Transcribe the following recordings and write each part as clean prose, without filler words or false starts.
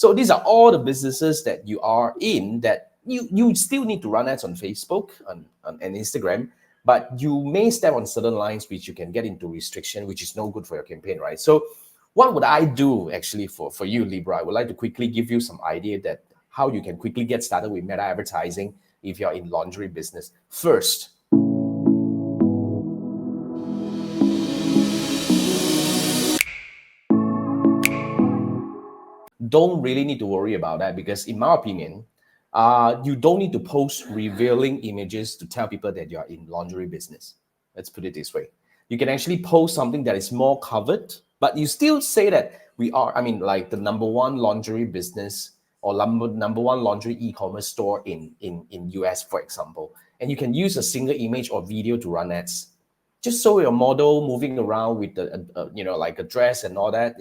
So these are all the businesses that you are in that you still need to run ads on Facebook and Instagram, but you may step on certain lines which you can get into restriction, which is no good for your campaign, right? So what would I do actually for you, Libra? I would like to quickly give you some idea that how you can quickly get started with meta advertising if you're in lingerie business. First, don't really need to worry about that because in my opinion, you don't need to post revealing images to tell people that you're in lingerie business. Let's put it this way. You can actually post something that is more covered, but you still say that we are, I mean, like the number one lingerie business or number one lingerie e-commerce store in US, for example. And you can use a single image or video to run ads. Just show your model moving around with like a dress and all that,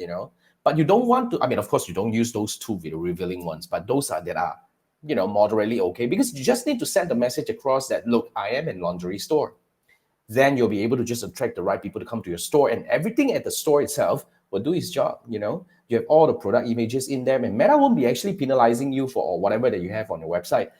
but you don't want to, I mean, of course, you don't use those two video revealing ones, but those are that are, moderately okay, because you just need to send the message across that, look, I am in lingerie store. Then you'll be able to just attract the right people to come to your store, and everything at the store itself will do its job. You have all the product images in there, and Meta won't be actually penalizing you for whatever that you have on your website.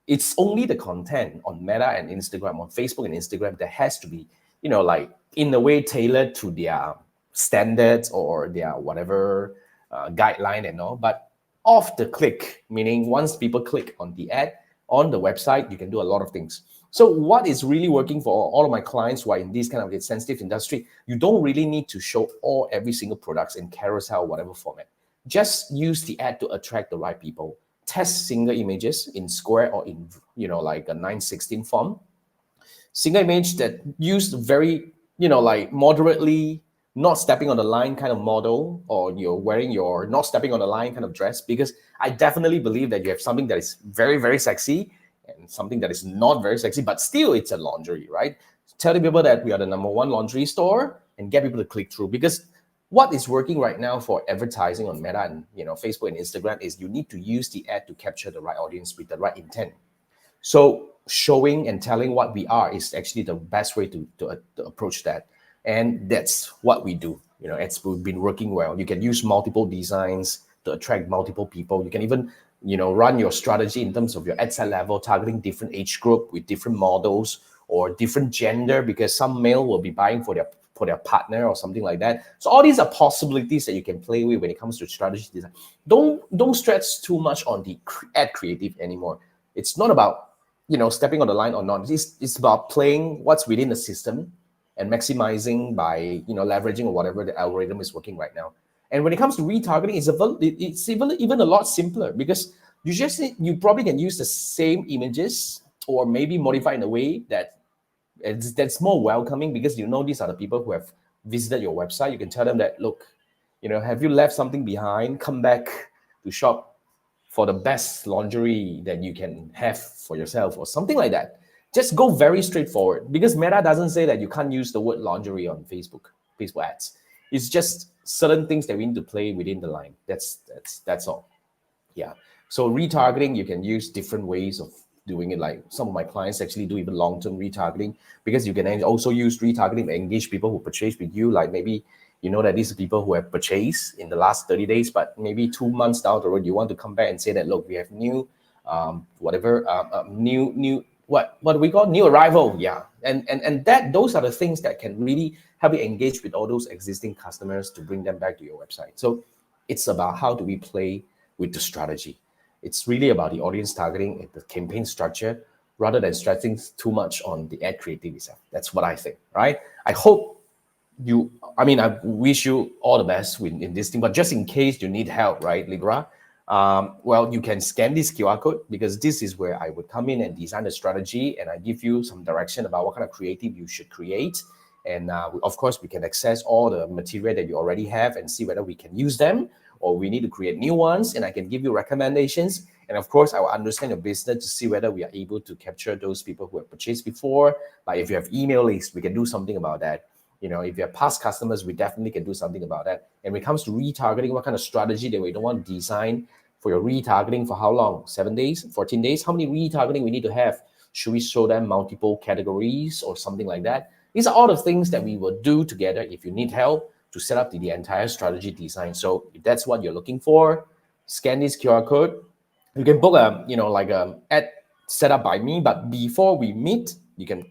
It's only the content on Meta and Instagram, on Facebook and Instagram, that has to be, like in a way tailored to their standards or their whatever guideline and all. But off the click, meaning once people click on the ad on the website, you can do a lot of things. So what is really working for all of my clients who are in this kind of sensitive industry, you don't really need to show every single products in carousel, whatever format. Just use the ad to attract the right people. Test single images in square or in, like a 9:16 font. Single image that used very, like moderately not stepping on the line kind of model, or you're wearing your not stepping on the line kind of dress, because I definitely believe that you have something that is very, very sexy and something that is not very sexy, but still it's a lingerie, right? Telling people that we are the number one lingerie store and get people to click through, because what is working right now for advertising on Meta and Facebook and Instagram is you need to use the ad to capture the right audience with the right intent. So showing and telling what we are is actually the best way to approach that. And that's what we do. It's been working well. You can use multiple designs to attract multiple people. You can even, run your strategy in terms of your ad set level, targeting different age group with different models or different gender, because some male will be buying for their partner or something like that. So all these are possibilities that you can play with when it comes to strategy design. Don't stretch too much on the ad creative anymore. It's not about stepping on the line or not. It's about playing what's within the system and maximizing by leveraging or whatever the algorithm is working right now. And when it comes to retargeting, it's even a lot simpler, because you probably can use the same images or maybe modify in a way that's more welcoming, because these are the people who have visited your website. You can tell them that, look, have you left something behind? Come back to shop for the best lingerie that you can have for yourself, or something like that. Just go very straightforward, because Meta doesn't say that you can't use the word lingerie on Facebook ads. It's just certain things that we need to play within the line. That's all. Yeah. So retargeting, you can use different ways of doing it. Like some of my clients actually do even long-term retargeting, because you can also use retargeting to engage people who purchase with you. Like maybe that these are people who have purchased in the last 30 days, but maybe 2 months down the road, you want to come back and say that, look, we have new, what do we call new arrival? Yeah. And those are the things that can really help you engage with all those existing customers to bring them back to your website. So it's about how do we play with the strategy. It's really about the audience targeting and the campaign structure, rather than stressing too much on the ad creative itself. That's what I think, right? I wish you all the best in this thing, but just in case you need help, right, Libra? Well, you can scan this QR code, because this is where I would come in and design a strategy, and I give you some direction about what kind of creative you should create. And of course, we can access all the material that you already have and see whether we can use them or we need to create new ones, and I can give you recommendations. And of course, I will understand your business to see whether we are able to capture those people who have purchased before. Like if you have email lists, we can do something about that. If you have past customers, we definitely can do something about that. And when it comes to retargeting, what kind of strategy that we don't want to design for your retargeting for how long? 7 days, 14 days? How many retargeting we need to have? Should we show them multiple categories or something like that? These are all the things that we will do together if you need help to set up the entire strategy design. So if that's what you're looking for, scan this QR code. You can book a, like a ad set up by me, but before we meet, you can,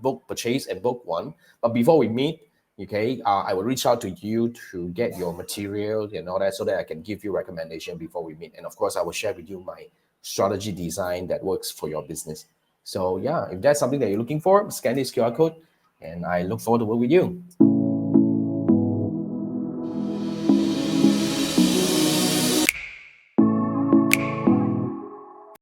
book, purchase and book one. But before we meet, okay, I will reach out to you to get your material and all that so that I can give you recommendation before we meet. And of course, I will share with you my strategy design that works for your business. So yeah, if that's something that you're looking for, scan this QR code and I look forward to work with you.